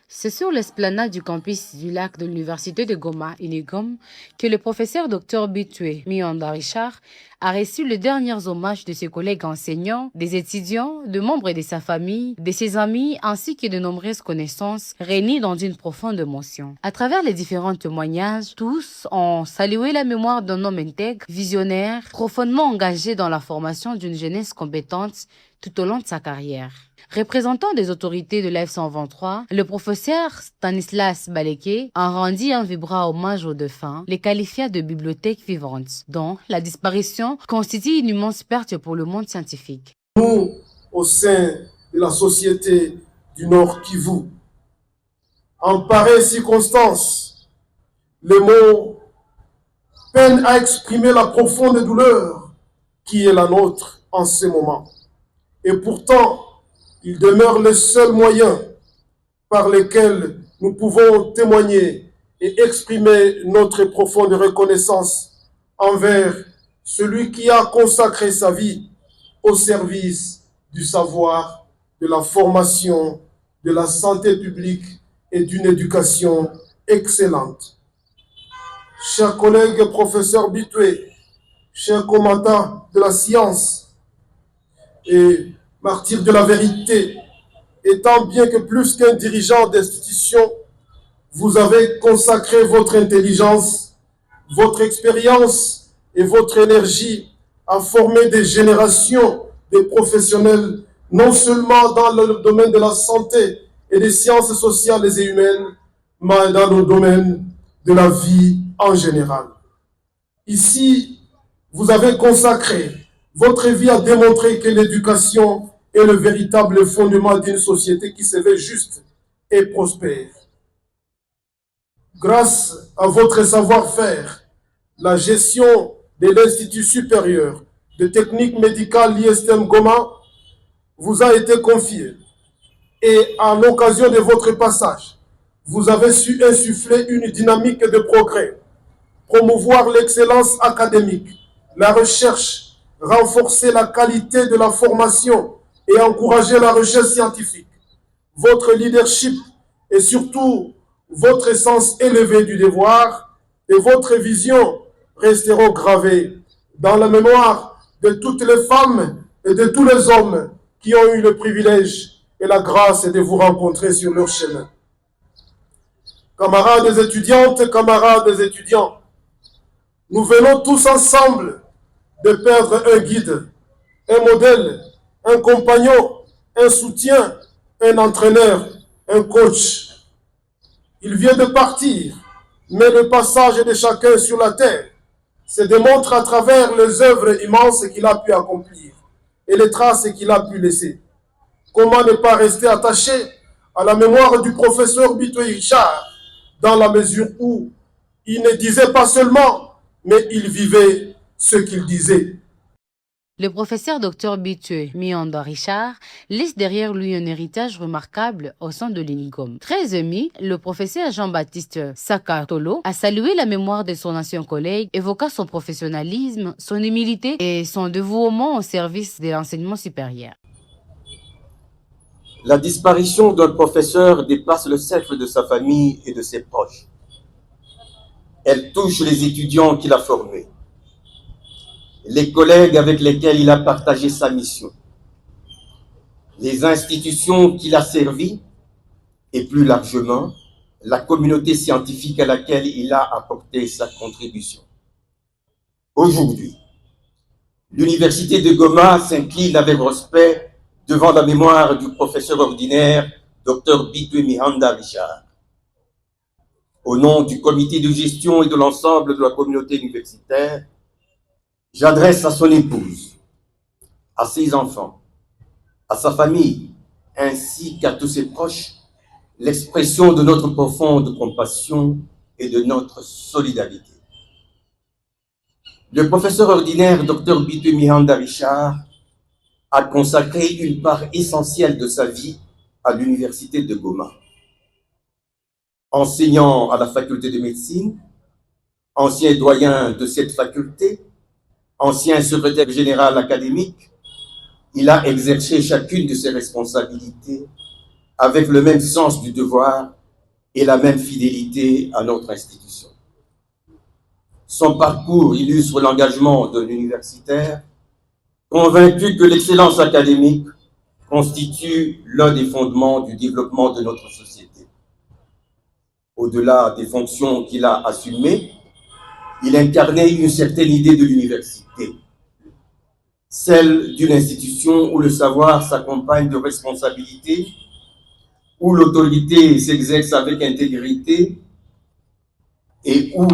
C'est sur l'esplanade du campus du lac de l'Université de Goma, Unigom, que le professeur Dr Bitwe Mianda Richard a reçu les derniers hommages de ses collègues enseignants, des étudiants, de membres de sa famille, de ses amis, ainsi que de nombreuses connaissances réunies dans une profonde émotion. À travers les différents témoignages, tous ont salué la mémoire d'un homme intègre, visionnaire, profondément engagé dans la formation d'une jeunesse compétente tout au long de sa carrière. Représentant des autorités de l'F-123, le professeur Stanislas Baleke a rendu un vibrant hommage aux défunts, les qualifiant de bibliothèques vivantes, dont la disparition constitue une immense perte pour le monde scientifique. Nous, au sein de la société du Nord Kivu, en pareille circonstance, les mots peinent à exprimer la profonde douleur qui est la nôtre en ce moment. Et pourtant, il demeure le seul moyen par lequel nous pouvons témoigner et exprimer notre profonde reconnaissance envers celui qui a consacré sa vie au service du savoir, de la formation, de la santé publique et d'une éducation excellente. Chers collègues professeurs Bitwe, chers combattants de la science et martyrs de la vérité, étant bien que plus qu'un dirigeant d'institution, vous avez consacré votre intelligence, votre expérience et votre énergie à former des générations de professionnels, non seulement dans le domaine de la santé et des sciences sociales et humaines, mais dans le domaine de la vie en général. Ici, vous avez consacré votre vie à démontrer que l'éducation est le véritable fondement d'une société qui se veut juste et prospère. Grâce à votre savoir-faire, la gestion de l'Institut supérieur de technique médicale l'ISTM Goma vous a été confiée. Et à l'occasion de votre passage, vous avez su insuffler une dynamique de progrès, promouvoir l'excellence académique, la recherche, renforcer la qualité de la formation et encourager la recherche scientifique. Votre leadership et surtout votre sens élevé du devoir et votre vision resteront gravés dans la mémoire de toutes les femmes et de tous les hommes qui ont eu le privilège et la grâce de vous rencontrer sur leur chemin. Camarades des étudiantes, camarades des étudiants, nous venons tous ensemble de perdre un guide, un modèle, un compagnon, un soutien, un entraîneur, un coach. Il vient de partir, mais le passage de chacun sur la terre se démontre à travers les œuvres immenses qu'il a pu accomplir et les traces qu'il a pu laisser. Comment ne pas rester attaché à la mémoire du professeur Bitwe Richard, dans la mesure où il ne disait pas seulement, mais il vivait ce qu'il disait. Le professeur Dr Bitwe Mianda Richard laisse derrière lui un héritage remarquable au sein de l'Unigom. Très ému, le professeur Jean-Baptiste Sakatolo a salué la mémoire de son ancien collègue, évoquant son professionnalisme, son humilité et son dévouement au service de l'enseignement supérieur. La disparition d'un professeur dépasse le cercle de sa famille et de ses proches. Elle touche les étudiants qu'il a formés, les collègues avec lesquels il a partagé sa mission, les institutions qu'il a servies et plus largement, la communauté scientifique à laquelle il a apporté sa contribution. Aujourd'hui, l'Université de Goma s'incline avec respect devant la mémoire du professeur ordinaire Dr Bitwe Mianda Richard. Au nom du comité de gestion et de l'ensemble de la communauté universitaire, j'adresse à son épouse, à ses enfants, à sa famille, ainsi qu'à tous ses proches, l'expression de notre profonde compassion et de notre solidarité. Le professeur ordinaire Dr Bitwe Mianda Richard a consacré une part essentielle de sa vie à l'Université de Goma. Enseignant à la faculté de médecine, ancien doyen de cette faculté, ancien secrétaire général académique, il a exercé chacune de ses responsabilités avec le même sens du devoir et la même fidélité à notre institution. Son parcours illustre l'engagement de l'universitaire, convaincu que l'excellence académique constitue l'un des fondements du développement de notre société. Au-delà des fonctions qu'il a assumées, il incarnait une certaine idée de l'université, celle d'une institution où le savoir s'accompagne de responsabilité, où l'autorité s'exerce avec intégrité et où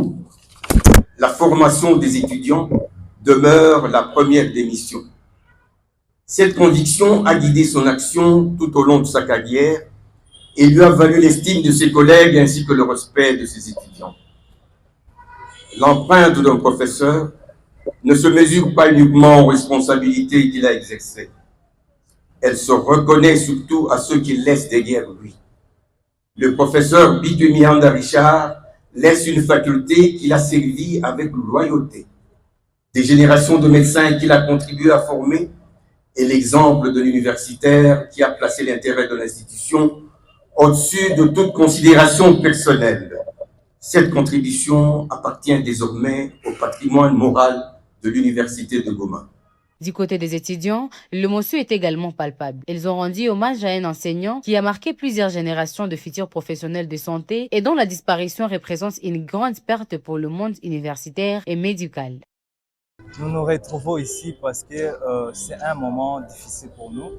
la formation des étudiants demeure la première des missions. Cette conviction a guidé son action tout au long de sa carrière et lui a valu l'estime de ses collègues ainsi que le respect de ses étudiants. L'empreinte d'un professeur ne se mesure pas uniquement aux responsabilités qu'il a exercées. Elle se reconnaît surtout à ceux qu'il laisse derrière lui. Le professeur Bitwe Mihanda Richard laisse une faculté qu'il a servie avec loyauté, des générations de médecins qu'il a contribué à former et l'exemple de l'universitaire qui a placé l'intérêt de l'institution au-dessus de toute considération personnelle. Cette contribution appartient désormais au patrimoine moral de l'Université de Goma. Du côté des étudiants, l'émotion est également palpable. Ils ont rendu hommage à un enseignant qui a marqué plusieurs générations de futurs professionnels de santé et dont la disparition représente une grande perte pour le monde universitaire et médical. Nous nous retrouvons ici parce que c'est un moment difficile pour nous.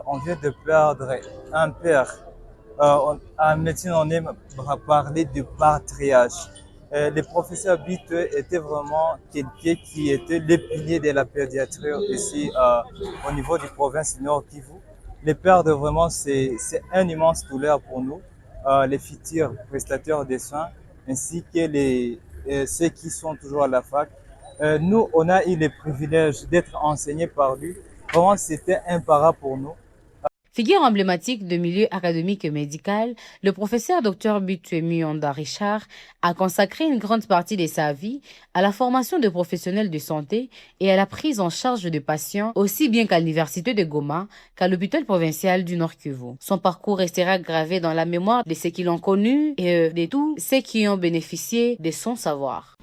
On vient de perdre un père. En médecine, on aime parler de patriarche. Le professeur Bitwe était vraiment quelqu'un qui était le pilier de la pédiatrie ici au niveau du province du Nord Kivu. Le perdre vraiment, c'est un immense douleur pour nous, les futurs prestataires de soins, ainsi que ceux qui sont toujours à la fac. Nous, on a eu le privilège d'être enseignés par lui. Vraiment, c'était un para pour nous. Figure emblématique de milieu académique et médical, le professeur Dr Bitwe Mihanda Richard a consacré une grande partie de sa vie à la formation de professionnels de santé et à la prise en charge de patients, aussi bien qu'à l'université de Goma qu'à l'hôpital provincial du Nord Kivu. Son parcours restera gravé dans la mémoire de ceux qui l'ont connu et de tous ceux qui ont bénéficié de son savoir.